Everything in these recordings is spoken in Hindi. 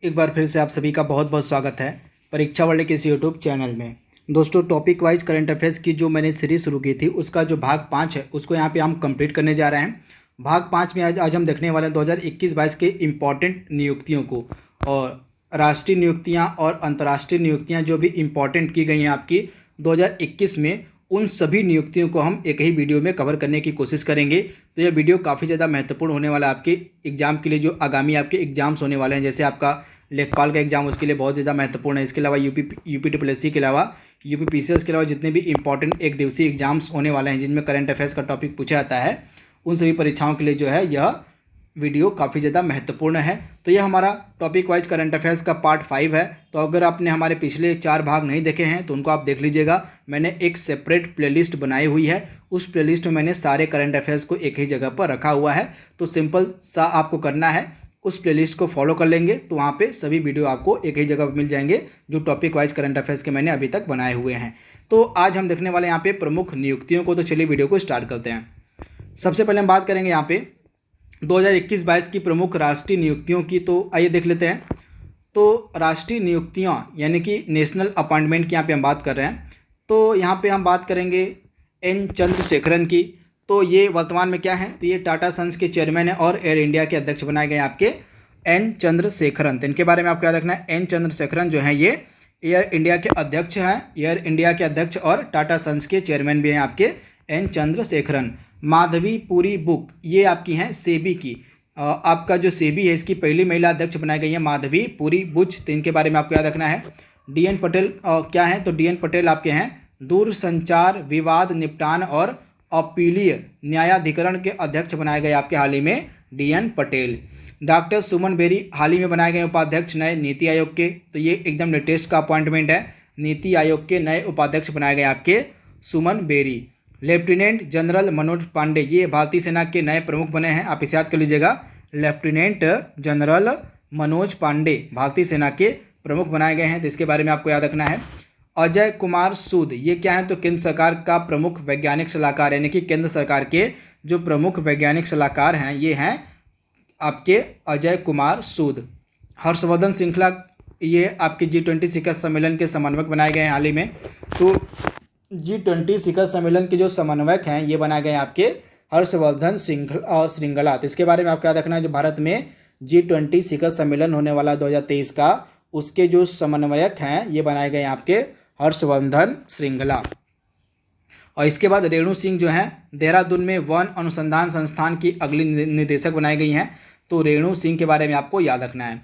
एक बार फिर से आप सभी का बहुत बहुत स्वागत है परीक्षा वर्ल्ड के इस यूट्यूब चैनल में। दोस्तों, टॉपिक वाइज करंट अफेयर्स की जो मैंने सीरीज शुरू की थी उसका जो भाग 5 है उसको यहाँ पे हम कंप्लीट करने जा रहे हैं। भाग 5 में आज हम देखने वाले हैं 2021-22 के इम्पॉर्टेंट नियुक्तियों को, और राष्ट्रीय नियुक्तियाँ और अंतर्राष्ट्रीय नियुक्तियाँ जो भी इम्पॉर्टेंट की गई हैं आपकी 2021 में, उन सभी नियुक्तियों को हम एक ही वीडियो में कवर करने की कोशिश करेंगे। तो यह वीडियो काफ़ी ज़्यादा महत्वपूर्ण होने वाला है आपके एग्जाम के लिए, जो आगामी आपके एग्जाम्स होने वाले हैं। जैसे आपका लेखपाल का एग्जाम, उसके लिए बहुत ज़्यादा महत्वपूर्ण है। इसके अलावा यूपी ट्रिपल के अलावा यूपी पीसीएस के अलावा जितने भी इंपॉर्टेंट एक दिवसीय एग्जाम्स होने वाले हैं जिनमें करंट अफेयर्स का टॉपिक पूछा जाता है, उन सभी परीक्षाओं के लिए जो है यह वीडियो काफ़ी ज़्यादा महत्वपूर्ण है। तो यह हमारा टॉपिक वाइज करंट अफेयर्स का पार्ट 5 है। तो अगर आपने हमारे पिछले 4 भाग नहीं देखे हैं तो उनको आप देख लीजिएगा। मैंने एक सेपरेट प्लेलिस्ट बनाई हुई है, उस प्लेलिस्ट में मैंने सारे करंट अफेयर्स को एक ही जगह पर रखा हुआ है। तो सिंपल सा आपको करना है, उस प्लेलिस्ट को फॉलो कर लेंगे तो वहाँ पे सभी वीडियो आपको एक ही जगह पर मिल जाएंगे जो टॉपिक वाइज करंट अफेयर्स के मैंने अभी तक बनाए हुए हैं। तो आज हम देखने वाले यहाँ पे प्रमुख नियुक्तियों को। तो चलिए वीडियो को स्टार्ट करते हैं। सबसे पहले हम बात करेंगे यहाँ पे 2021-22 की प्रमुख राष्ट्रीय नियुक्तियों की। तो आइए देख लेते हैं। तो राष्ट्रीय नियुक्तियाँ यानी कि नेशनल अपॉइंटमेंट की यहाँ पे हम बात कर रहे हैं। तो यहाँ पे हम बात करेंगे एन चंद्रशेखरन की। तो ये वर्तमान में क्या है, तो ये टाटा सन्स के चेयरमैन है और एयर इंडिया के अध्यक्ष बनाए गए आपके एन चंद्रशेखरन। तो इनके बारे में आपको याद रखना है, एन चंद्रशेखरन जो हैं ये एयर इंडिया के अध्यक्ष हैं, एयर इंडिया के अध्यक्ष और टाटा सन्स के चेयरमैन भी हैं आपके एन चंद्रशेखरन। माधवी पुरी बुक, ये आपकी हैं सेबी की। आपका जो सेबी है इसकी पहली महिला अध्यक्ष बनाई गई है माधवी पुरी बुच। तो इनके बारे में आपको याद रखना है। डीएन पटेल क्या है, तो डीएन पटेल आपके हैं दूरसंचार विवाद निपटान और अपीलीय न्यायाधिकरण के अध्यक्ष बनाए गए आपके हाल ही में डीएन पटेल। डॉक्टर सुमन बेरी हाल ही में बनाए गए उपाध्यक्ष नए नीति आयोग के। तो ये एकदम लेटेस्ट का अपॉइंटमेंट है, नीति आयोग के नए उपाध्यक्ष बनाए गए आपके सुमन बेरी। लेफ्टिनेंट जनरल मनोज पांडे, ये भारतीय सेना के नए प्रमुख बने हैं, आप इसे याद कर लीजिएगा। लेफ्टिनेंट जनरल मनोज पांडे भारतीय सेना के प्रमुख बनाए गए हैं, तो इसके बारे में आपको याद रखना है। अजय कुमार सूद, ये क्या है, तो केंद्र सरकार का प्रमुख वैज्ञानिक सलाहकार, यानी कि केंद्र सरकार के जो प्रमुख वैज्ञानिक सलाहकार हैं ये हैं आपके अजय कुमार सूद। हर्षवर्धन श्रृंखला, ये आपके G20 शिखर सम्मेलन के समन्वयक बनाए गए हैं हाल ही में। तो G20 शिखर सम्मेलन के जो समन्वयक हैं ये बनाए गए हैं आपके हर्षवर्धन श्रृंगला। तो इसके बारे में आपको याद रखना है, जो भारत में G20 शिखर सम्मेलन होने वाला 2023 का, उसके जो समन्वयक हैं ये बनाए गए हैं आपके हर्षवर्धन श्रृंगला। और इसके बाद रेणु सिंह जो हैं देहरादून में वन अनुसंधान संस्थान की अगली निदेशक बनाई गई हैं। तो रेणु सिंह के बारे में आपको याद रखना है।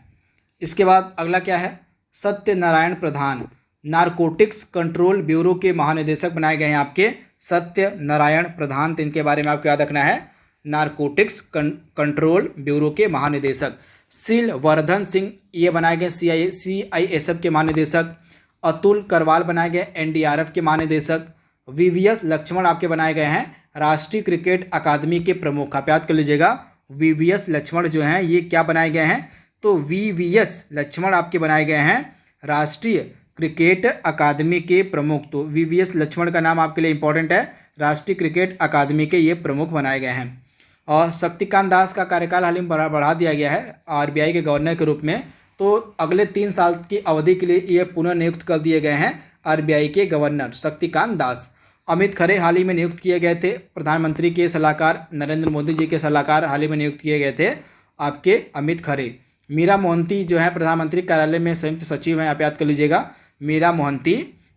इसके बाद अगला क्या है, सत्यनारायण प्रधान नारकोटिक्स कंट्रोल ब्यूरो के महानिदेशक बनाए गए हैं आपके सत्यनारायण प्रधान। तो इनके बारे में आपको याद रखना है, नारकोटिक्स कंट्रोल ब्यूरो के महानिदेशक। सिलवर्धन सिंह ये बनाए गए CISF के महानिदेशक। अतुल करवाल बनाए गए NDRF के महानिदेशक। VVS लक्ष्मण आपके बनाए गए हैं राष्ट्रीय क्रिकेट अकादमी के प्रमुख। आप याद कर लीजिएगा, VVS लक्ष्मण जो हैं ये क्या बनाए गए हैं, तो VVS लक्ष्मण आपके बनाए गए हैं राष्ट्रीय क्रिकेट अकादमी के प्रमुख। तो VVS लक्ष्मण का नाम आपके लिए इंपॉर्टेंट है, राष्ट्रीय क्रिकेट अकादमी के ये प्रमुख बनाए गए हैं। और शक्तिकांत दास का कार्यकाल हाल ही में बढ़ा दिया गया है RBI के गवर्नर के रूप में। तो अगले 3 साल की अवधि के लिए ये पुनः नियुक्त कर दिए गए हैं RBI के गवर्नर शक्तिकांत दास। अमित खरे हाल ही में नियुक्त किए गए थे, प्रधानमंत्री के सलाहकार, नरेंद्र मोदी जी के सलाहकार हाल ही में नियुक्त किए गए थे आपके अमित खरे। मीरा मोहंती जो है प्रधानमंत्री कार्यालय में संयुक्त सचिव हैं, आप याद कर लीजिएगा, मीरा मोहंती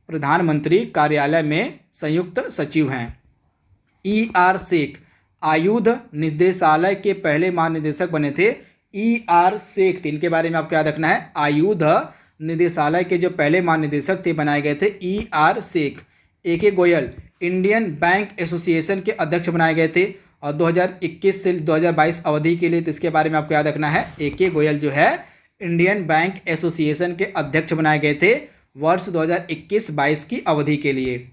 प्रधानमंत्री कार्यालय में संयुक्त सचिव हैं। ER शेख आयुध निदेशालय के पहले महानिदेशक बने थे, ER शेख। इनके बारे में आपको याद रखना है, आयुध निदेशालय के जो पहले महानिदेशक थे बनाए गए थे ER Sheikh. AK Goyal Indian bank association के अध्यक्ष बनाए गए थे और 2021 से 2022 अवधि के लिए। तो इसके बारे में आपको याद रखना है, AK गोयल जो है इंडियन बैंक एसोसिएशन के अध्यक्ष बनाए गए थे वर्ष 2021-22 की अवधि के लिए।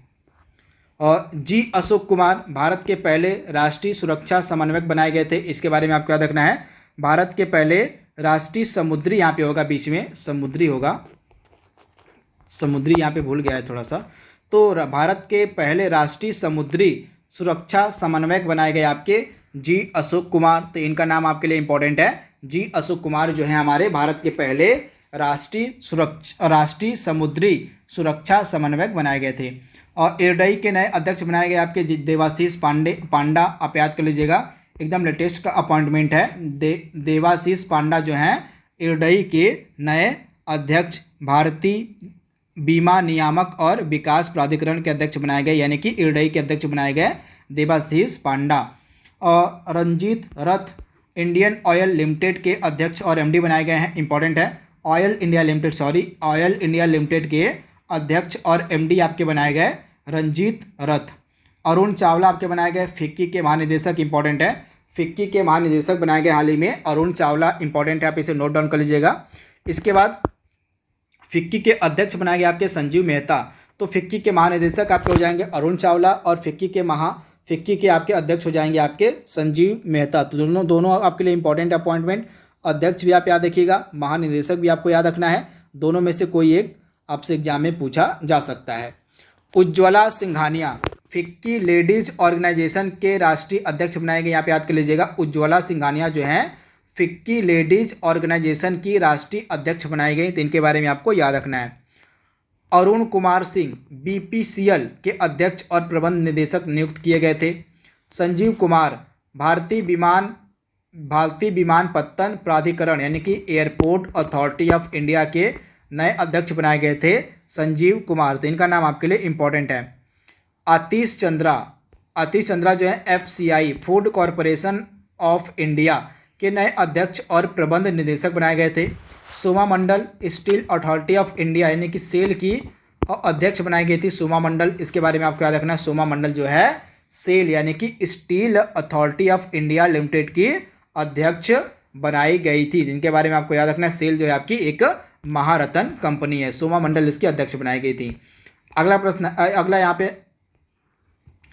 और G अशोक कुमार भारत के पहले राष्ट्रीय सुरक्षा समन्वयक बनाए गए थे। इसके बारे में आपको याद रखना है, भारत के पहले राष्ट्रीय समुद्री, यहाँ पे होगा बीच में समुद्री होगा, समुद्री यहाँ पे भूल गया है थोड़ा सा। तो भारत के पहले राष्ट्रीय समुद्री सुरक्षा समन्वयक बनाए गए आपके G अशोक कुमार। तो इनका नाम आपके लिए इंपॉर्टेंट है, G अशोक कुमार जो है हमारे भारत के पहले राष्ट्रीय समुद्री सुरक्षा समन्वयक बनाए गए थे। और इरडई के नए अध्यक्ष बनाए गए आपके देवाशीष पांडा, आप याद कर लीजिएगा, एकदम लेटेस्ट का अपॉइंटमेंट है। देवाशीष पांडा जो हैं इरडई के नए अध्यक्ष, भारतीय बीमा नियामक और विकास प्राधिकरण के अध्यक्ष बनाए गए, यानी कि इरडई के अध्यक्ष बनाए गए देवाशीष पांडा। और रंजीत रथ इंडियन ऑयल लिमिटेड के अध्यक्ष और एमडी बनाए गए हैं, इंपॉर्टेंट है। ऑयल इंडिया लिमिटेड के अध्यक्ष और एमडी आपके बनाए गए रंजीत रथ। अरुण चावला आपके बनाए गए फिक्की के महानिदेशक, इंपॉर्टेंट है। फिक्की के महानिदेशक बनाए गए हाल ही में अरुण चावला, इंपॉर्टेंट है, आप इसे नोट डाउन कर लीजिएगा। इसके बाद फिक्की के अध्यक्ष बनाए गए आपके संजीव मेहता। तो फिक्की के महानिदेशक आपके हो जाएंगे अरुण चावला और फिक्की के आपके अध्यक्ष हो जाएंगे आपके संजीव मेहता। तो दोनों आपके लिए इंपॉर्टेंट अपॉइंटमेंट। अध्यक्ष भी आप याद रखिएगा, महानिदेशक भी आपको याद रखना है, दोनों में से कोई एक आपसे एग्जाम में पूछा जा सकता है। Ujjwala Singhania FICCI ladies organisation के राष्ट्रीय अध्यक्ष बनाए गए, यहाँ पे याद कर लीजिएगा। उज्ज्वला सिंघानिया जो हैं फिक्की लेडीज ऑर्गेनाइजेशन की राष्ट्रीय अध्यक्ष बनाई गई, तो इनके बारे में आपको याद रखना है। अरुण कुमार सिंह बीपीसीएल के अध्यक्ष और प्रबंध निदेशक नियुक्त किए गए थे। संजीव कुमार भारतीय विमानपत्तन प्राधिकरण यानी कि एयरपोर्ट अथॉरिटी ऑफ इंडिया के नए अध्यक्ष बनाए गए थे, संजीव कुमार, तो इनका नाम आपके लिए इंपॉर्टेंट है। आतिश चंद्रा जो है FCI food corporation of India के नए अध्यक्ष और प्रबंध निदेशक बनाए गए थे। सोमा मंडल स्टील अथॉरिटी ऑफ इंडिया यानी कि सेल की अध्यक्ष बनाई गई थी सोमा मंडल, इसके बारे में आपको याद रखना है। सोमा मंडल जो है सेल यानी कि steel authority of India limited की अध्यक्ष बनाई गई थी, जिनके बारे में आपको याद रखना है। सेल जो है आपकी एक महारत्न कंपनी है, सोमा मंडल इसकी अध्यक्ष बनाई गई थी। अगला प्रश्न, अगला यहाँ पे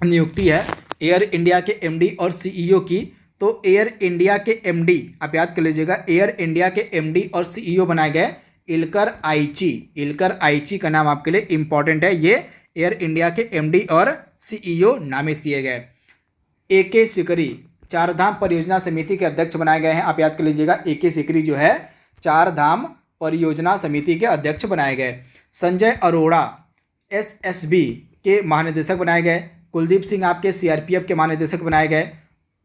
नियुक्ति है एयर इंडिया के एमडी और सीईओ की। तो एयर इंडिया के एमडी आप याद कर लीजिएगा, एयर इंडिया के एमडी और सीईओ बनाए गए इल्कर आइची का नाम आपके लिए इंपॉर्टेंट है। ये एयर इंडिया के एमडी और सीईओ नामित किए गए। एके सिकरी चारधाम परियोजना समिति के अध्यक्ष बनाए गए हैं, आप याद कर लीजिएगा। एके सिकरी जो है चारधाम परियोजना समिति के अध्यक्ष बनाए गए। संजय अरोड़ा एसएसबी के महानिदेशक बनाए गए। कुलदीप सिंह आपके सीआरपीएफ के महानिदेशक बनाए गए।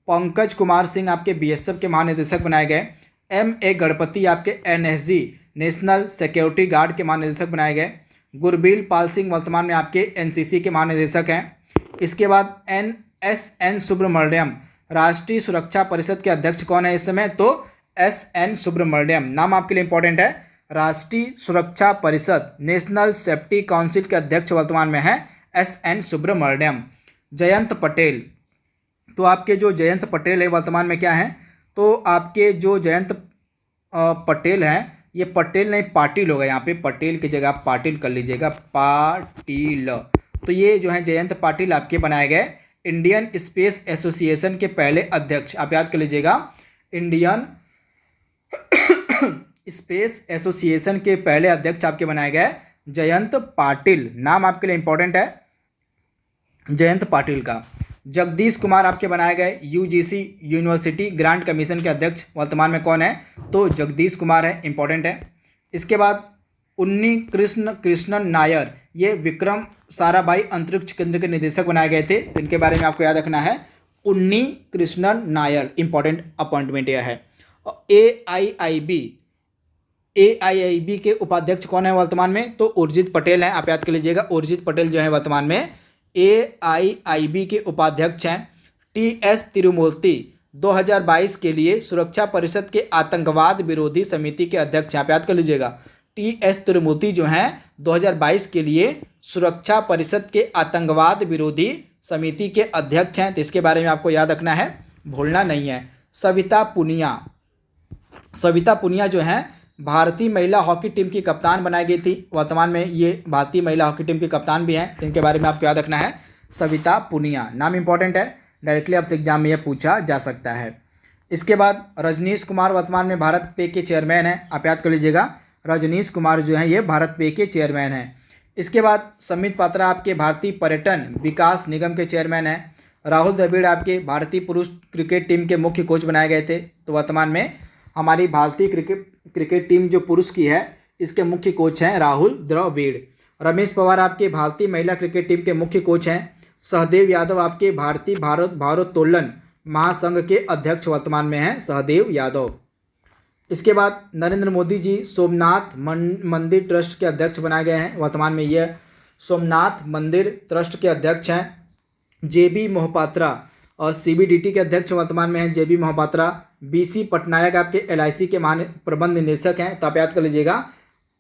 पंकज कुमार सिंह आपके बीएसएफ के महानिदेशक बनाए गए। एमए गणपति आपके एनएसजी नेशनल सिक्योरिटी गार्ड के महानिदेशक बनाए गए। गुरबील पाल सिंह वर्तमान में आपके एनसीसी के महानिदेशक हैं। इसके बाद एसएन सुब्रमण्यम राष्ट्रीय सुरक्षा परिषद के अध्यक्ष कौन है इस समय? तो एसएन सुब्रमण्यम, नाम आपके लिए इंपॉर्टेंट है। राष्ट्रीय सुरक्षा परिषद नेशनल सेफ्टी काउंसिल के अध्यक्ष वर्तमान में है एसएन सुब्रमण्यम। जयंत पटेल, तो आपके जो जयंत पटेल है वर्तमान में क्या है? तो आपके जो जयंत पटेल हैं, ये पटेल नहीं पाटिल होगा, यहाँ पे पटेल की जगह आप पाटिल कर लीजिएगा, पाटिल। तो ये जो है जयंत पाटिल आपके बनाए गए इंडियन स्पेस एसोसिएशन के पहले अध्यक्ष, आप याद कर लीजिएगा। इंडियन स्पेस एसोसिएशन के पहले अध्यक्ष आपके बनाए गए जयंत पाटिल, नाम आपके लिए इंपॉर्टेंट है जयंत पाटिल का। जगदीश कुमार आपके बनाए गए यूजीसी यूनिवर्सिटी ग्रांट कमीशन के अध्यक्ष वर्तमान में कौन है? तो जगदीश कुमार है, इंपॉर्टेंट है। इसके बाद उन्नी कृष्णन नायर, ये विक्रम साराभाई अंतरिक्ष केंद्र के निदेशक बनाए गए थे, इनके बारे में आपको याद रखना है। उन्नी कृष्णन नायर, इंपॉर्टेंट अपॉइंटमेंट यह है। एआईआईबी के उपाध्यक्ष कौन है वर्तमान में? तो उर्जित पटेल हैं, आप याद कर लीजिएगा। उर्जित पटेल जो है वर्तमान में एआईआईबी के उपाध्यक्ष हैं। टीएस तिरुमूर्ति 2022 के लिए सुरक्षा परिषद के आतंकवाद विरोधी समिति के अध्यक्ष, आप याद कर लीजिएगा। टीएस तिरुमूर्ति जो हैं 2022 के लिए सुरक्षा परिषद के आतंकवाद विरोधी समिति के अध्यक्ष हैं, तो इसके बारे में आपको याद रखना है, भूलना नहीं है। सविता पुनिया जो हैं भारतीय महिला हॉकी टीम की कप्तान बनाई गई थी, वर्तमान में ये भारतीय महिला हॉकी टीम की कप्तान भी हैं, इनके बारे में आपको याद रखना है। सविता पुनिया, नाम इंपॉर्टेंट है, डायरेक्टली आपसे एग्जाम में यह पूछा जा सकता है। इसके बाद रजनीश कुमार वर्तमान में भारत पे के चेयरमैन हैं, आप याद कर लीजिएगा। रजनीश कुमार जो हैं ये भारत पे के चेयरमैन हैं। इसके बाद समित पात्रा आपके भारतीय पर्यटन विकास निगम के चेयरमैन हैं। राहुल द्रविड़ आपके भारतीय पुरुष क्रिकेट टीम के मुख्य कोच बनाए गए थे, तो वर्तमान में हमारी भारतीय क्रिकेट टीम जो पुरुष की है इसके मुख्य कोच हैं राहुल द्रविड़। रमेश पवार आपके भारतीय महिला क्रिकेट टीम के मुख्य कोच हैं। सहदेव यादव आपके भारतीय भारोत्तोलन महासंघ के अध्यक्ष वर्तमान में हैं सहदेव यादव। इसके बाद नरेंद्र मोदी जी सोमनाथ मंदिर ट्रस्ट के अध्यक्ष बनाए गए हैं, वर्तमान में ये सोमनाथ मंदिर ट्रस्ट के अध्यक्ष हैं। जेबी मोहपात्रा और सीबीडीटी के अध्यक्ष वर्तमान में हैं जेबी मोहपात्रा। बीसी पटनायक आपके एलआईसी के प्रबंध निदेशक हैं, तो आप याद कर लीजिएगा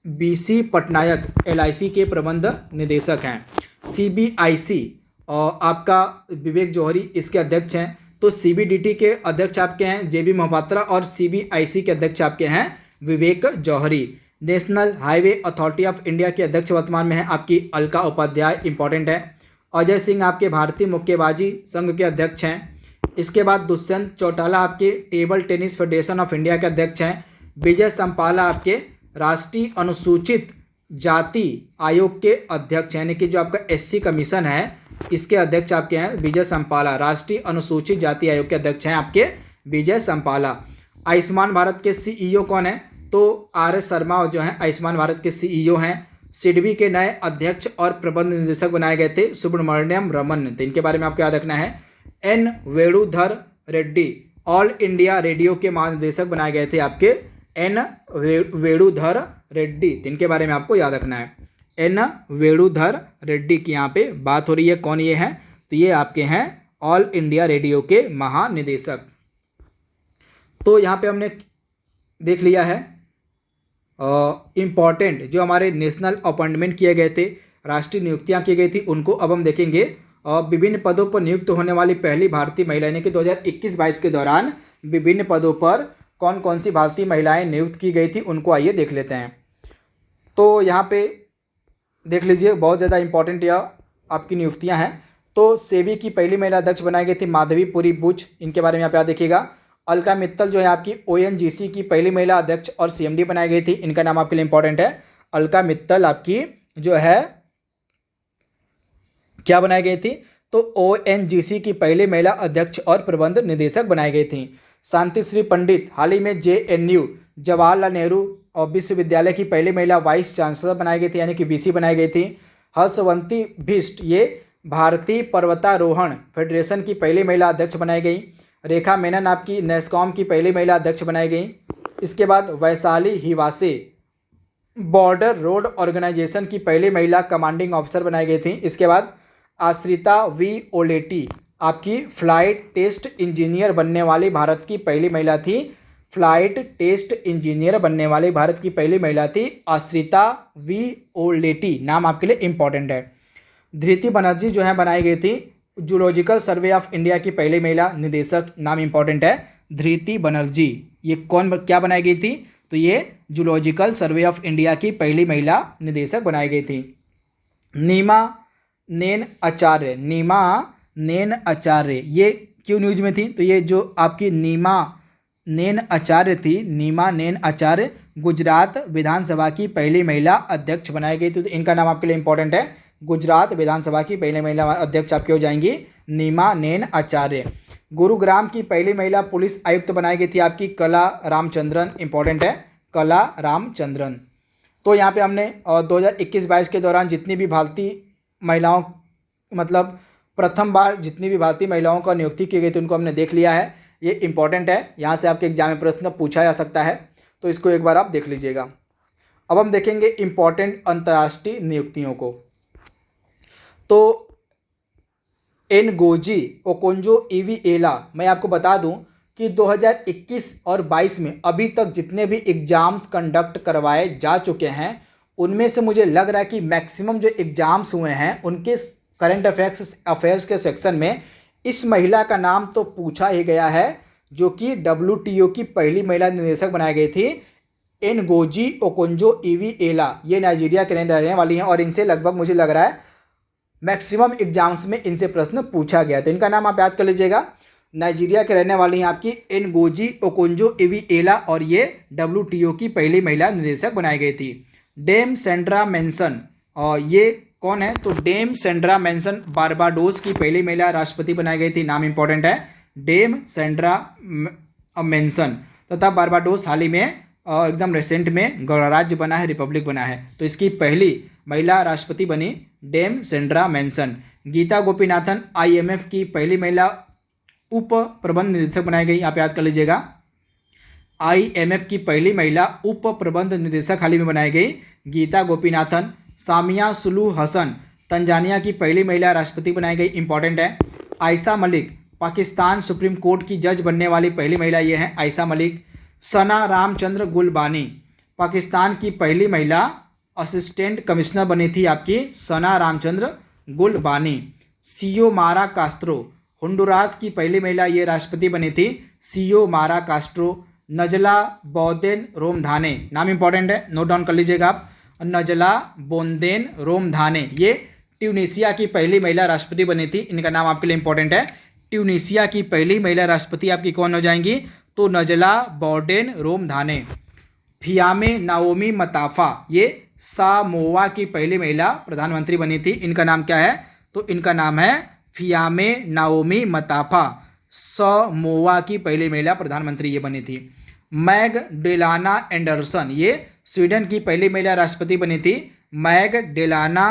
बीसी पटनायक एलआईसी के प्रबंध निदेशक हैं। सीबीआईसी और आपका विवेक जौहरी इसके अध्यक्ष हैं। तो सीबीडीटी के अध्यक्ष आपके हैं जेबी मोहपात्रा और सीबीआईसी के अध्यक्ष आपके हैं Vivek Johri. National Highway Authority of India के अध्यक्ष वर्तमान में है आपकी अलका उपाध्याय, इंपॉर्टेंट है। अजय सिंह आपके भारतीय मुक्केबाजी संघ के अध्यक्ष हैं। इसके बाद दुष्यंत चौटाला आपके table tennis federation of India के अध्यक्ष हैं। विजय संपाला आपके राष्ट्रीय अनुसूचित जाति आयोग के अध्यक्ष हैं, यानी कि जो आपका एससी कमीशन है इसके अध्यक्ष आपके हैं विजय संपाला। राष्ट्रीय अनुसूचित जाति आयोग के अध्यक्ष हैं आपके विजय संपाला। आयुष्मान भारत के सीईओ कौन है? तो आर.एस. शर्मा जो हैं आयुष्मान भारत के सीईओ हैं। सिडबी के नए अध्यक्ष और प्रबंध निदेशक बनाए गए थे सुब्रमण्यम रमन, तो इनके बारे में आपको याद रखना है। N Venudhar Reddy All India Radio के महानिदेशक बनाए गए थे आपके एन वेणुधर रेड्डी, तो इनके बारे में आपको याद रखना है। एन वेणुधर रेड्डी की यहाँ पे बात हो रही है, कौन ये हैं? तो ये आपके हैं ऑल इंडिया रेडियो के महानिदेशक। तो यहाँ पे हमने देख लिया है इम्पॉर्टेंट जो हमारे नेशनल अपॉइंटमेंट किए गए थे, राष्ट्रीय नियुक्तियां की गई थी उनको। अब हम देखेंगे विभिन्न पदों पर नियुक्त होने वाली पहली भारतीय महिला, यानी कि 2021-22 के दौरान विभिन्न पदों पर कौन कौन सी भारतीय महिलाएं नियुक्त की गई थी उनको आइए देख लेते हैं। तो यहाँ पे देख लीजिए बहुत ज़्यादा इंपॉर्टेंट यह आपकी नियुक्तियाँ हैं। तो सेबी की पहली महिला अध्यक्ष बनाई गई थी माधवी पुरी बुच, इनके बारे में आप याद देखिएगा। अलका मित्तल जो है आपकी ओएनजीसी की पहली महिला अध्यक्ष और सीएमडी बनाई गई थी, इनका नाम आपके लिए इंपॉर्टेंट है। अलका मित्तल आपकी जो है क्या बनाई गई थी? तो ओएनजीसी की पहली महिला अध्यक्ष और प्रबंध निदेशक बनाई गई थी। शांति श्री पंडित हाल ही में जेएनयू जवाहरलाल नेहरू विश्वविद्यालय की पहली महिला वाइस चांसलर बनाई गई थी, यानी कि वीसी बनाई गई थी। हर्षवंती बिष्ट ये भारतीय पर्वतारोहण फेडरेशन की पहली महिला अध्यक्ष बनाई गई। रेखा मेनन आपकी नेस्कॉम की पहली महिला अध्यक्ष बनाई गई। इसके बाद Vaishali Hiwase border road organisation की पहली महिला कमांडिंग ऑफिसर बनाई गई थी। इसके बाद आश्रिता वी ओलेटी आपकी फ्लाइट टेस्ट इंजीनियर बनने वाली भारत की पहली महिला थी। फ्लाइट टेस्ट इंजीनियर बनने वाली भारत की पहली महिला थी आश्रिता वी ओलेटी, नाम आपके लिए इंपॉर्टेंट है। धृति बनर्जी जो है बनाई गई थी जूलॉजिकल सर्वे ऑफ इंडिया की पहली महिला निदेशक, नाम इंपॉर्टेंट है धृति बनर्जी। ये कौन क्या बनाई गई थी? तो ये जूलॉजिकल सर्वे ऑफ इंडिया की पहली महिला निदेशक बनाई गई थी। नीमा नेन आचार्य ये क्यों न्यूज में थी? तो ये जो आपकी नीमा नेन आचार्य थी, नीमा नेन आचार्य गुजरात विधानसभा की पहली महिला अध्यक्ष बनाई गई थी, तो इनका नाम आपके लिए इंपॉर्टेंट है। गुजरात विधानसभा की पहली महिला अध्यक्ष आपकी हो जाएंगी नीमा नेन आचार्य। गुरुग्राम की पहली महिला पुलिस आयुक्त बनाई गई थी आपकी कला रामचंद्रन, इंपॉर्टेंट है कला रामचंद्रन। तो यहाँ पे हमने 2021-22 के दौरान जितनी भी भारतीय महिलाओं मतलब प्रथम बार जितनी भी भारतीय महिलाओं का नियुक्ति की गई थी उनको हमने देख लिया है। ये इंपॉर्टेंट है, यहाँ से आपके एग्जाम में प्रश्न पूछा जा सकता है, तो इसको एक बार आप देख लीजिएगा। अब हम देखेंगे इंपॉर्टेंट अंतर्राष्ट्रीय नियुक्तियों को। तो एनगोजी ओकोंजो-इवेला, मैं आपको बता दूं कि 2021 और 22 में अभी तक जितने भी एग्ज़ाम्स कंडक्ट करवाए जा चुके हैं उनमें से मुझे लग रहा है कि मैक्सिमम जो एग्ज़ाम्स हुए हैं उनके करंट अफेयर्स के सेक्शन में इस महिला का नाम तो पूछा ही गया है, जो कि WTO की पहली महिला निदेशक बनाई गई थी एनगोजी ओकोंजो-इवेला। ये नाइजीरिया के रहने वाली हैं और इनसे लगभग मुझे लग रहा है मैक्सिमम एग्जाम्स में इनसे प्रश्न पूछा गया, तो इनका नाम आप याद कर लीजिएगा। नाइजीरिया के रहने वाली हैं आपकी एनगोजी ओकोंजो-इवेला और ये WTO की पहली महिला निदेशक बनाई गई थी। डेम सेंड्रा मेंसन, और ये कौन है? तो डेम सेंड्रा मेंसन बारबाडोस की पहली महिला राष्ट्रपति बनाई गई थी, नाम इंपॉर्टेंट है डेम सेंड्रा मेंसन। तथा बारबाडोस हाल ही में एकदम रिसेंट में गणराज्य बना है, रिपब्लिक बना है। तो इसकी पहली महिला राष्ट्रपति बनी Dame Sandra Mason. Gita Gopinath IMF की पहली महिला उप प्रबंध निदेशक बनाई गई, आप याद कर लीजिएगा। IMF की पहली महिला उप प्रबंध निदेशक हाल ही में बनाई गई गीता गोपीनाथन। सामिया सुलू हसन तंजानिया की पहली महिला राष्ट्रपति बनाई गई, इंपॉर्टेंट है। आयशा मलिक पाकिस्तान सुप्रीम कोर्ट की जज बनने वाली पहली महिला ये है, आयशा मलिक। सना रामचंद्र गुलबानी पाकिस्तान की पहली महिला असिस्टेंट कमिश्नर बनी थी आपकी सना रामचंद्र गुलबानी। सियोमारा कास्ट्रो होंडुरास की पहली महिला ये राष्ट्रपति बनी थी, सियोमारा कास्ट्रो। नजला बोदेन रोमधाने, नाम इंपॉर्टेंट है, नोट डाउन कर लीजिएगा आप। नजला बोंदेन रोमधाने ये ट्यूनीसिया की पहली महिला राष्ट्रपति बनी थी, इनका नाम आपके लिए इंपॉर्टेंट है। ट्यूनीसिया की पहली महिला राष्ट्रपति आपकी कौन हो जाएंगी, तो नजला बोर्डेन रोमधाने। फियामे नाओमी मताफा ये सामोआ की पहली महिला प्रधानमंत्री बनी थी, इनका नाम क्या है, तो इनका नाम है फियामे नाओमी मताफा। सामोआ की पहली महिला प्रधानमंत्री ये बनी थी। मैग डेलाना एंडरसन ये स्वीडन की पहली महिला राष्ट्रपति बनी थी, मैग डेलाना,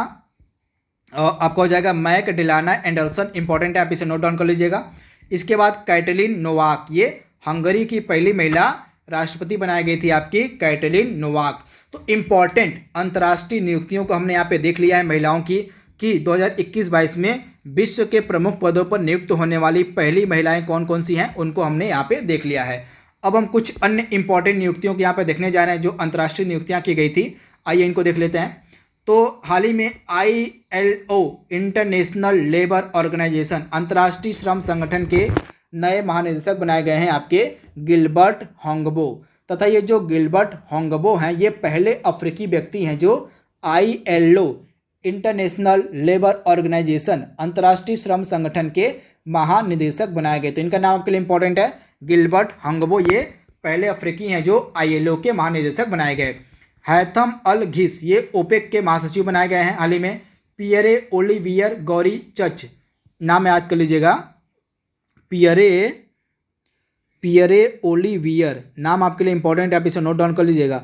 आपका हो जाएगा मैग डेलाना एंडरसन, इंपॉर्टेंट है, आप इसे नोट डाउन कर लीजिएगा। इसके बाद कैटलिन नोवाक ये हंगरी की पहली महिला राष्ट्रपति बनाई गई थी आपकी कैटलिन नोवाक। तो इंपॉर्टेंट अंतर्राष्ट्रीय नियुक्तियों को हमने यहाँ पे देख लिया है महिलाओं की कि 2021-22 में विश्व के प्रमुख पदों पर नियुक्त होने वाली पहली महिलाएं कौन कौन सी हैं उनको हमने यहाँ पे देख लिया है। अब हम कुछ अन्य इंपॉर्टेंट नियुक्तियों को यहाँ पे देखने जा रहे हैं जो अंतर्राष्ट्रीय नियुक्तियाँ की गई थी, आइए इनको देख लेते हैं। तो हाल ही में ILO इंटरनेशनल लेबर ऑर्गेनाइजेशन अंतर्राष्ट्रीय श्रम संगठन के नए महानिदेशक बनाए गए हैं आपके गिलबर्ट होंगबो, तथा ये जो गिलबर्ट होंगबो हैं ये पहले अफ्रीकी व्यक्ति हैं जो ILO इंटरनेशनल लेबर ऑर्गेनाइजेशन अंतर्राष्ट्रीय श्रम संगठन के महानिदेशक बनाए गए। तो इनका नाम आपके लिए इंपॉर्टेंट है, गिलबर्ट होंगबो ये पहले अफ्रीकी हैं जो ILO के महानिदेशक बनाए गए। हैथम अल घिस ये ओपेक के महासचिव बनाए गए हैं हाल ही में। पियरे ओलिवियर गौरी चच, नाम याद कर लीजिएगा, पियरे ओलिवियर, नाम आपके लिए इंपॉर्टेंट है, आप इसे नोट डाउन कर लीजिएगा।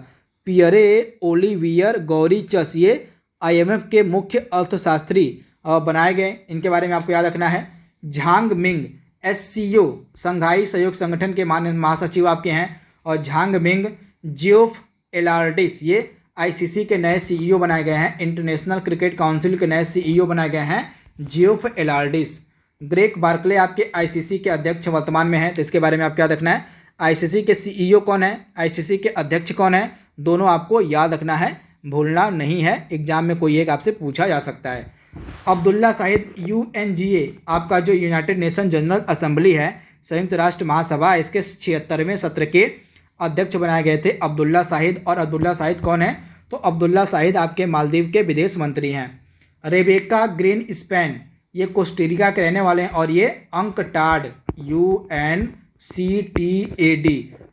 पियरे ओलिवियर गौरी चच ये IMF के मुख्य अर्थशास्त्री बनाए गए, इनके बारे में आपको याद रखना है। झांग मिंग SCO संघाई सहयोग संगठन के महासचिव आपके हैं, और झांग मिंग जियोफ एलार्डिस ये ICC के नए CEO बनाए गए हैं, इंटरनेशनल क्रिकेट काउंसिल के नए CEO बनाए गए हैं जियोफ एलार्डिस। ग्रेग बार्कले आपके ICC के अध्यक्ष वर्तमान में हैं, तो इसके बारे में आपको याद रखना है। ICC के CEO कौन है, ICC के अध्यक्ष कौन है, दोनों आपको याद रखना है, भूलना नहीं है, एग्जाम में कोई एक आपसे पूछा जा सकता है। अब्दुल्ला शाहिद UNGA आपका जो यूनाइटेड नेशन जनरल असेंबली है, संयुक्त राष्ट्र महासभा, इसके 76वें सत्र के अध्यक्ष बनाए गए थे अब्दुल्ला शाहिद। और अब्दुल्ला शाहिद कौन है, तो अब्दुल्ला शाहिद आपके मालदीव के विदेश मंत्री हैं। रेबेका ग्रीन स्पैन ये कोस्टेरिका के रहने वाले हैं, और ये अंकटाड UNCTAD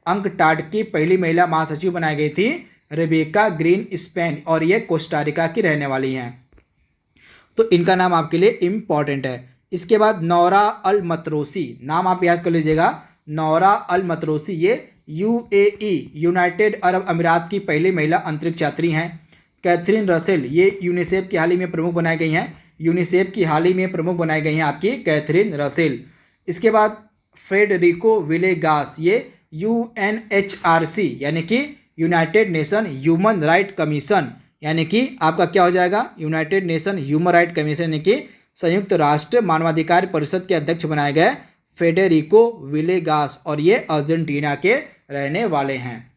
अंकटाड की पहली महिला महासचिव बनाई गई थी रेबेका ग्रीन स्पैन, और ये कोस्टारिका की रहने वाली हैं, तो इनका नाम आपके लिए इम्पॉर्टेंट है। इसके बाद नौरा अल मतरोसी, नाम आप याद कर लीजिएगा, नौरा अल मतरोसी ये UAE यूनाइटेड अरब अमीरात की पहली महिला अंतरिक्ष यात्री हैं। कैथरीन रसेल ये यूनिसेफ की हाल ही में प्रमुख बनाई गई हैं, यूनिसेफ की हाल ही में प्रमुख बनाई गई हैं आपकी कैथरीन रसेल। इसके बाद फ्रेडरिको विलेगास ये UNHRC यानी कि United nation human right commission, यानी कि आपका क्या हो जाएगा, United nation human right commission यानी कि संयुक्त राष्ट्र मानवाधिकार परिषद के अध्यक्ष बनाए गए फेडेरिको विलेगास, और ये अर्जेंटीना के रहने वाले हैं।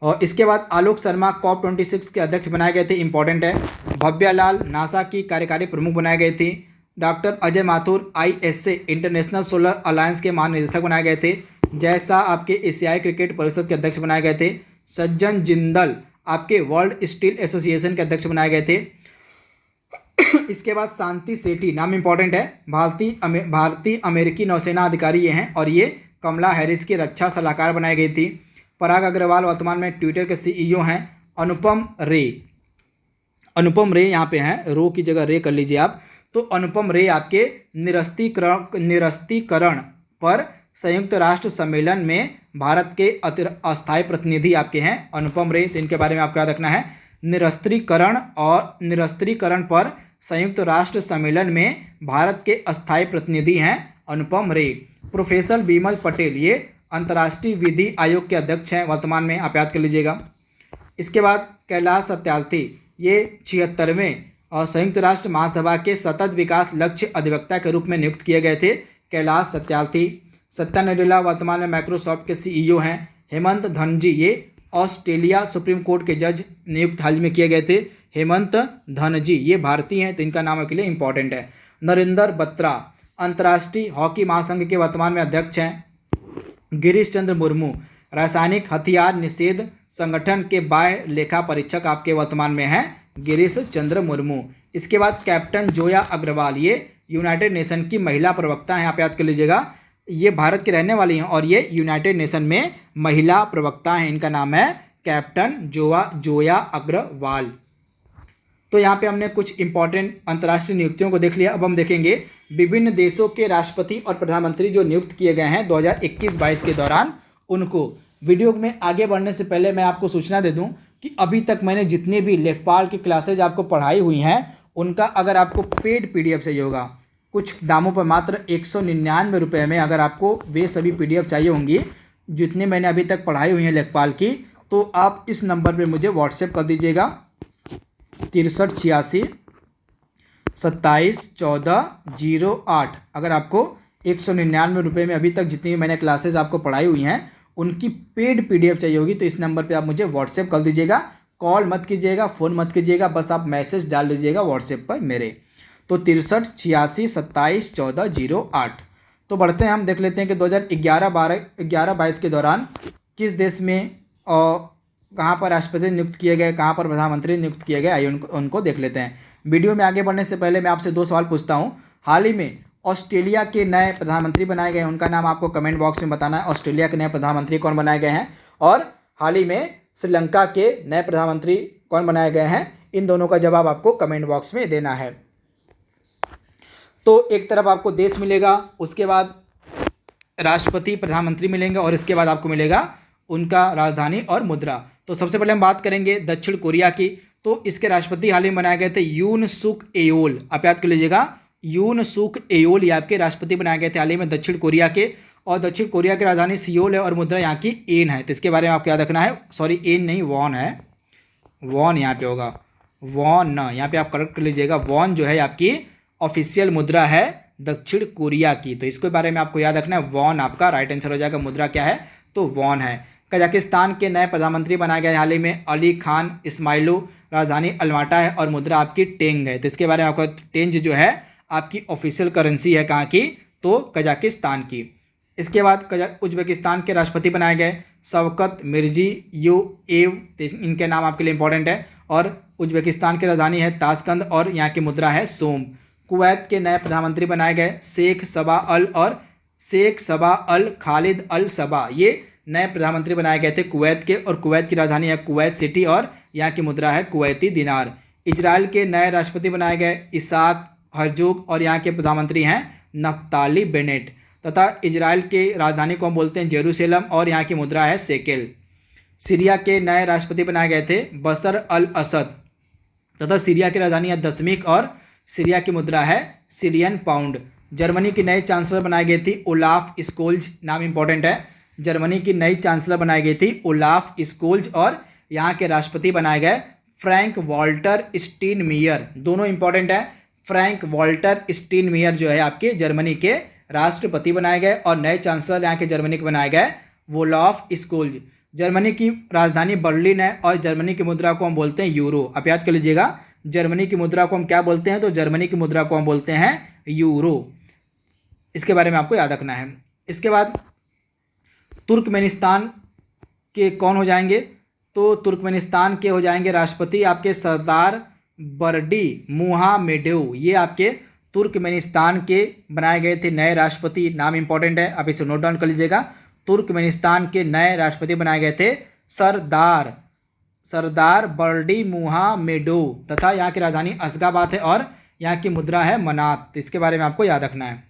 और इसके बाद आलोक शर्मा COP26 के अध्यक्ष बनाए गए थे, इंपॉर्टेंट है। भव्या लाल नासा की कार्यकारी प्रमुख बनाए गए थे। Doctor Ajay Mathur ISA international solar alliance के महानिदेशक बनाए गए थे। जय शाह आपके एशियाई क्रिकेट परिषद के अध्यक्ष बनाए गए थे। सज्जन जिंदल आपके वर्ल्ड स्टील एसोसिएशन के अध्यक्ष बनाए गए थे। इसके बाद शांति सेठी, नाम इंपॉर्टेंट है, भारतीय अमेरिकी नौसेना अधिकारी ये हैं, और ये कमला हैरिस की रक्षा सलाहकार बनाई गई थी। पराग अग्रवाल वर्तमान में ट्विटर के CEO हैं। अनुपम रे यहाँ पे हैं, रो की जगह रे कर लीजिए आप। तो अनुपम रे आपके निरस्तीकरण पर संयुक्त राष्ट्र सम्मेलन में भारत के अस्थायी प्रतिनिधि आपके हैं अनुपम रे। तो इनके बारे में आपको याद रखना है। निरस्त्रीकरण पर संयुक्त राष्ट्र सम्मेलन में भारत के अस्थायी प्रतिनिधि हैं अनुपम रे। प्रोफेसर बिमल पटेल ये अंतर्राष्ट्रीय विधि आयोग के अध्यक्ष हैं वर्तमान में, आप याद कर लीजिएगा। इसके बाद कैलाश सत्यार्थी ये 76वें और संयुक्त राष्ट्र महासभा के सतत विकास लक्ष्य अधिवक्ता के रूप में नियुक्त किए गए थे कैलाश सत्यार्थी। सत्या नडेला वर्तमान में माइक्रोसॉफ्ट के सीईओ हैं। हेमंत धनजी ये ऑस्ट्रेलिया सुप्रीम कोर्ट के जज नियुक्त हाल में किए गए थे। हेमंत धनजी ये भारतीय हैं, तो इनका नाम आपके लिए इंपॉर्टेंट है। नरेंद्र बत्रा अंतर्राष्ट्रीय हॉकी महासंघ के वर्तमान में अध्यक्ष हैं। गिरीश चंद्र मुर्मू रासायनिक हथियार निषेध संगठन के बाह्य लेखा परीक्षक आपके वर्तमान में हैं गिरीश चंद्र मुर्मू। इसके बाद कैप्टन जोया अग्रवाल ये यूनाइटेड नेशन की महिला प्रवक्ता हैं, आप याद कर लीजिएगा। ये भारत की रहने वाली हैं और ये यूनाइटेड नेशन में महिला प्रवक्ता हैं। इनका नाम है कैप्टन जोया अग्रवाल। तो यहाँ पे हमने कुछ इंपॉर्टेंट अंतर्राष्ट्रीय नियुक्तियों को देख लिया। अब हम देखेंगे विभिन्न देशों के राष्ट्रपति और प्रधानमंत्री जो नियुक्त किए गए हैं 2021-22 के दौरान उनको। वीडियो में आगे बढ़ने से पहले मैं आपको सूचना दे दूं कि अभी तक मैंने जितने भी लेखपाल की क्लासेज आपको पढ़ाई हुई हैं उनका अगर आपको पेड पीडीएफ चाहिए होगा कुछ दामों पर मात्र 199 रुपये में, अगर आपको वे सभी पीडीएफ चाहिए होंगी जितने मैंने अभी तक पढ़ाई हुई है लेखपाल की, तो आप इस नंबर पे मुझे व्हाट्सएप कर दीजिएगा 6386 27 14 08। अगर आपको 199 रुपये में अभी तक जितनी भी मैंने क्लासेज आपको पढ़ाई हुई हैं उनकी पेड पीडीएफ चाहिए होगी तो इस नंबर पे आप मुझे व्हाट्सएप कर दीजिएगा। कॉल मत कीजिएगा, फ़ोन मत कीजिएगा, बस आप मैसेज डाल दीजिएगा व्हाट्सएप पर मेरे। तो 6386 27 14 08। तो बढ़ते हैं, हम देख लेते हैं कि 2011-22 के दौरान किस देश में और कहाँ पर राष्ट्रपति नियुक्त किए गए, कहाँ पर प्रधानमंत्री नियुक्त किए गए, आइए उनको देख लेते हैं। वीडियो में आगे बढ़ने से पहले मैं आपसे 2 सवाल पूछता हूँ। हाल ही में ऑस्ट्रेलिया के नए प्रधानमंत्री बनाए गए हैं, उनका नाम आपको कमेंट बॉक्स में बताना है। ऑस्ट्रेलिया के नए प्रधानमंत्री कौन बनाए गए हैं और हाल ही में श्रीलंका के नए प्रधानमंत्री कौन बनाए गए हैं, इन दोनों का जवाब आपको कमेंट बॉक्स में देना है। तो एक तरफ आपको देश मिलेगा, उसके बाद राष्ट्रपति प्रधानमंत्री मिलेंगे और इसके बाद आपको मिलेगा उनका राजधानी और मुद्रा। तो सबसे पहले हम बात करेंगे दक्षिण कोरिया की। तो इसके राष्ट्रपति हाल ही में बनाए गए थे यून सुक एयोल, आप याद कर लीजिएगा यून सुक एयोल ये आपके राष्ट्रपति बनाए गए थे हाल ही में दक्षिण कोरिया के। और दक्षिण कोरिया की राजधानी सियोल है और मुद्रा यहाँ की एन है, तो इसके बारे में आपको याद रखना है। सॉरी एन नहीं वॉन है, वॉन यहाँ पे होगा, वॉन न, यहाँ पे आप करेक्ट कर लीजिएगा। वॉन जो है आपकी ऑफिशियल मुद्रा है दक्षिण कोरिया की, तो इसके बारे में आपको याद रखना है। वॉन आपका राइट आंसर हो जाएगा। मुद्रा क्या है तो वॉन है। कजाकिस्तान के नए प्रधानमंत्री बनाए गए हाल ही में अली खान इस्माइलू, राजधानी अलमाटा है और मुद्रा आपकी टेंग है। तो इसके बारे में आपको, टेंज जो है आपकी ऑफिशियल करेंसी है कहाँ की तो कजाकिस्तान की। इसके बाद उज्बेकिस्तान के राष्ट्रपति बनाए गए शवकत मिर्जियोयेव, इनके नाम आपके लिए इंपॉर्टेंट है। और उज्बेकिस्तान की राजधानी है ताशकंद और यहाँ की मुद्रा है सोम। कुवैत के नए प्रधानमंत्री बनाए गए शेख सबा अल और शेख सबा अल खालिद अल सबा, ये नए प्रधानमंत्री बनाए गए थे कुवैत के और कुवैत की राजधानी है कुवैत सिटी और यहाँ की मुद्रा है कुवैती दिनार। इजराइल के नए राष्ट्रपति बनाए गए इसाक हर्जोग और यहाँ के प्रधानमंत्री हैं नफ्ताली बेनेट, तथा इजराइल के राजधानी को हम बोलते हैं जेरूसलम और यहाँ की मुद्रा है शेकेल। सीरिया के नए राष्ट्रपति बनाए गए थे बशर अल असद, तथा सीरिया की राजधानी है दशमिक और सीरिया की मुद्रा है सीरियन पाउंड। जर्मनी की नई चांसलर बनाई गई थी ओलाफ स्कोल्ज, नाम इंपॉर्टेंट है। जर्मनी की नई चांसलर बनाई गई थी ओलाफ स्कोल्ज और यहाँ के राष्ट्रपति बनाए गए फ्रैंक वॉल्टर स्टीनमीयर, दोनों इंपॉर्टेंट है। फ्रैंक वॉल्टर स्टीनमीयर जो है आपके जर्मनी के राष्ट्रपति बनाए गए और नए चांसलर यहाँ के जर्मनी के बनाए गए वोलाफ स्कोल्ज। जर्मनी की राजधानी बर्लिन है और जर्मनी की मुद्रा को हम बोलते हैं यूरो, आप याद कर लीजिएगा जर्मनी की मुद्रा को हम क्या बोलते हैं तो जर्मनी की मुद्रा को हम बोलते हैं यूरो, इसके बारे में आपको याद रखना है। इसके बाद तुर्कमेनिस्तान के कौन हो जाएंगे तो तुर्कमेनिस्तान के हो जाएंगे राष्ट्रपति आपके सरदार बर्डी मुहामेडोव, ये आपके तुर्कमेनिस्तान के बनाए गए थे नए राष्ट्रपति, नाम इंपॉर्टेंट है, आप इसे नोट डाउन कर लीजिएगा। तुर्कमेनिस्तान के नए राष्ट्रपति बनाए गए थे सरदार बर्डी मुहामेडोव, तथा यहाँ की राजधानी अशगाबाद है और यहाँ की मुद्रा है मनात, इसके बारे में आपको याद रखना है।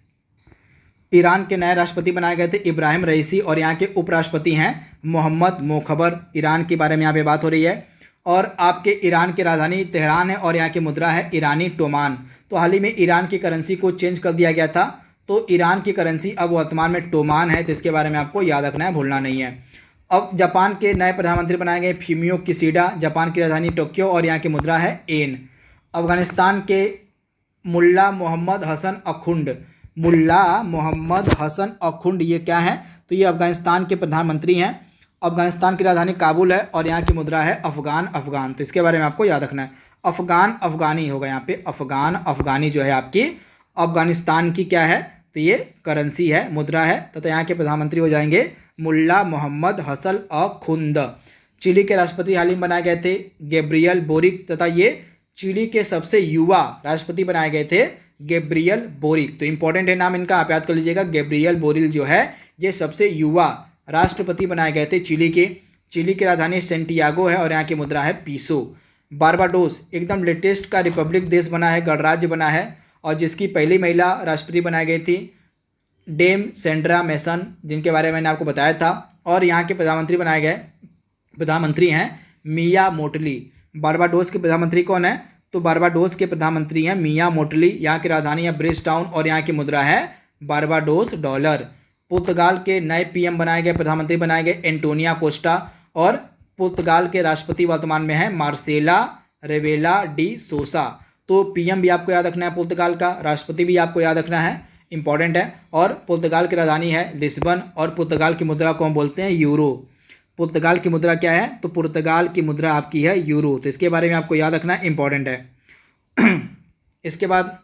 ईरान के नए राष्ट्रपति बनाए गए थे इब्राहिम रईसी और यहाँ के उपराष्ट्रपति हैं मोहम्मद मोखबर। ईरान के बारे में यहाँ पे बात हो रही है। और आपके ईरान की राजधानी तेहरान है और यहाँ की मुद्रा है ईरानी टोमान। तो हाल ही में ईरान की करेंसी को चेंज कर दिया गया था, तो ईरान की करेंसी अब वर्तमान में टोमान है, तो इसके बारे में आपको याद रखना है, भूलना नहीं है। अब जापान के नए प्रधानमंत्री बनाए गए फ्यूमियो किशिडा। जापान की राजधानी टोक्यो और यहाँ की मुद्रा है येन। अफगानिस्तान के मुल्ला मोहम्मद हसन अखुंड। मुल्ला मोहम्मद हसन अखुंड ये क्या है, तो ये अफगानिस्तान के प्रधानमंत्री हैं। अफगानिस्तान की राजधानी काबुल है और यहाँ की मुद्रा है अफगान। तो इसके बारे में आपको याद रखना है। अफगानी होगा यहाँ पे। अफगानी जो है आपकी अफगानिस्तान की क्या है, तो ये करेंसी है, मुद्रा है। तथा यहाँ के प्रधानमंत्री हो जाएंगे मुल्ला मोहम्मद हसन अखुंद। चिली के राष्ट्रपति हाल ही में बनाए गए थे गैब्रियल बोरिक, तथा ये चिली के सबसे युवा राष्ट्रपति बनाए गए थे गैब्रियल बोरिक। तो इंपॉर्टेंट है नाम इनका, आप याद कर लीजिएगा। गैब्रियल बोरिल जो है ये सबसे युवा राष्ट्रपति बनाए गए थे चिली के। चिली की राजधानी सेंटियागो है और यहाँ की मुद्रा है पीसो। बारबाडोस एकदम लेटेस्ट का रिपब्लिक देश बना है, गणराज्य बना है, और जिसकी पहली महिला राष्ट्रपति बनाई गई थी डेम सेंड्रा मैसन, जिनके बारे में मैंने आपको बताया था। और यहाँ के प्रधानमंत्री हैं मिया मोटली। बारबाडोस के प्रधानमंत्री कौन है, तो बारबाडोस के प्रधानमंत्री हैं मिया मोटली। यहाँ की राजधानी है ब्रिज टाउन और यहाँ की मुद्रा है बारबाडोस डॉलर। पुर्तगाल के नए पीएम बनाए गए, प्रधानमंत्री बनाए गए एंटोनिया कोस्टा, और पुर्तगाल के राष्ट्रपति वर्तमान में है मार्सेला रेवेला डी सोसा। तो पीएम भी आपको याद रखना है पुर्तगाल का, राष्ट्रपति भी आपको याद रखना है, इंपॉर्टेंट है। और पुर्तगाल की राजधानी है लिस्बन और पुर्तगाल की मुद्रा को हम बोलते हैं यूरो। पुर्तगाल की मुद्रा क्या है, तो पुर्तगाल की मुद्रा आपकी है यूरो। तो इसके बारे में आपको याद रखना इंपॉर्टेंट है। इसके बाद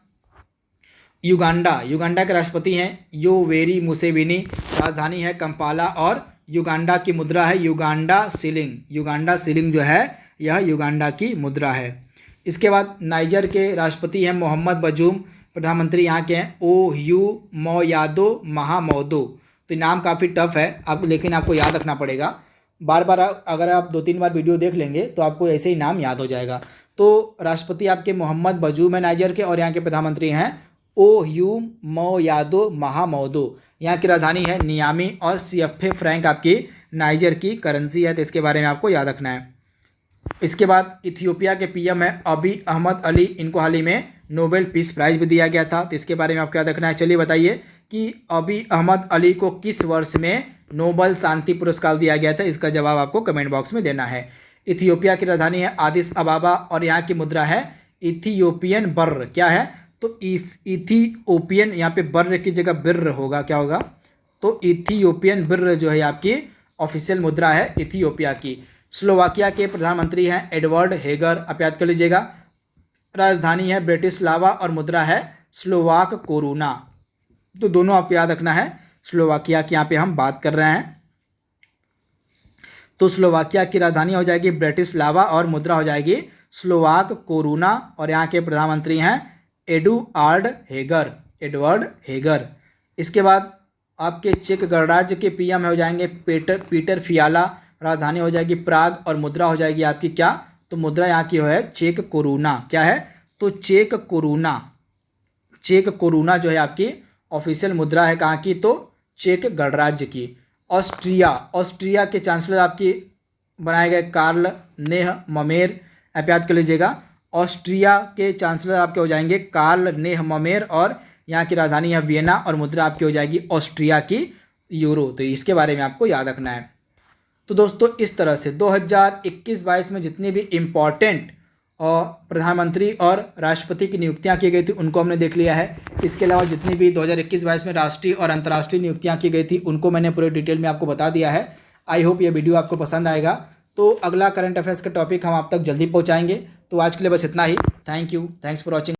युगांडा के राष्ट्रपति हैं योवेरी मुसेविनी। राजधानी है कंपाला और युगांडा की मुद्रा है युगांडा सिलिंग जो है यह युगांडा की मुद्रा है। इसके बाद नाइजर के राष्ट्रपति हैं मोहम्मद बजूम। प्रधानमंत्री यहाँ के हैं ओह्यू मोयादो महामौदो। तो नाम काफ़ी टफ है आप, लेकिन आपको याद रखना पड़ेगा। बार बार अगर आप 2-3 बार वीडियो देख लेंगे तो आपको ऐसे ही नाम याद हो जाएगा। तो राष्ट्रपति आपके मोहम्मद बजूम है नाइजर के, और यहाँ के प्रधानमंत्री हैं ओह्यू मोयादो महामौदो। यहाँ की राजधानी है नियामी और CFA फ्रैंक आपकी नाइजर की करेंसी है, तो इसके बारे में आपको याद रखना है। इसके बाद इथियोपिया के पीएम है अबी अहमद अली। इनको हाल ही में नोबेल पीस प्राइज भी दिया गया था, तो इसके बारे में आपको याद रखना है। चलिए बताइए कि अबी अहमद अली को किस वर्ष में नोबेल शांति पुरस्कार दिया गया था, इसका जवाब आपको कमेंट बॉक्स में देना है। इथियोपिया की राजधानी है आदिस अबाबा और यहाँ की मुद्रा है इथियोपियन बर्र। क्या है, तो इथियोपियन, यहाँ पे बर्र की जगह बिर्र होगा, क्या होगा, तो इथियोपियन बिर्र जो है आपकी ऑफिशियल मुद्रा है इथियोपिया की। स्लोवाकिया के प्रधानमंत्री हैं एडवर्ड हेगर, आप याद कर लीजिएगा। राजधानी है ब्रेटिस्लावा और मुद्रा है स्लोवाक कोरोना। तो दोनों आपको याद रखना है। स्लोवाकिया की यहाँ पे हम बात कर रहे हैं, तो स्लोवाकिया की राजधानी हो जाएगी ब्रेटिस्लावा और मुद्रा हो जाएगी स्लोवाक कोरोना, और यहाँ के प्रधानमंत्री हैं एडवर्ड हेगर। इसके बाद आपके चेक गणराज्य के पीएम हो जाएंगे पीटर फियाला। राजधानी हो जाएगी प्राग और मुद्रा हो जाएगी आपकी क्या, तो मुद्रा यहाँ की है चेक कोरोना। क्या है, तो चेक कोरोना जो है आपकी ऑफिशियल मुद्रा है कहाँ की, तो चेक गणराज्य की। ऑस्ट्रिया के चांसलर आपकी बनाए गए कार्ल नेह ममेर, आप याद कर लीजिएगा। ऑस्ट्रिया के चांसलर आपके हो जाएंगे कार्ल नेह ममेर, और यहाँ की राजधानी है वियना और मुद्रा आपकी हो जाएगी ऑस्ट्रिया की यूरो। तो इसके बारे में आपको याद रखना है। तो दोस्तों इस तरह से 2021-22 में जितनी भी इम्पॉर्टेंट और प्रधानमंत्री और राष्ट्रपति की नियुक्तियां की गई थी उनको हमने देख लिया है। इसके अलावा जितनी भी 2021-22 में राष्ट्रीय और अंतर्राष्ट्रीय नियुक्तियां की गई थी उनको मैंने पूरे डिटेल में आपको बता दिया है। आई होप ये वीडियो आपको पसंद आएगा। तो अगला करंट अफेयर्स का टॉपिक हम आप तक जल्दी पहुँचाएंगे। तो आज के लिए बस इतना ही। Thank you, thanks for watching.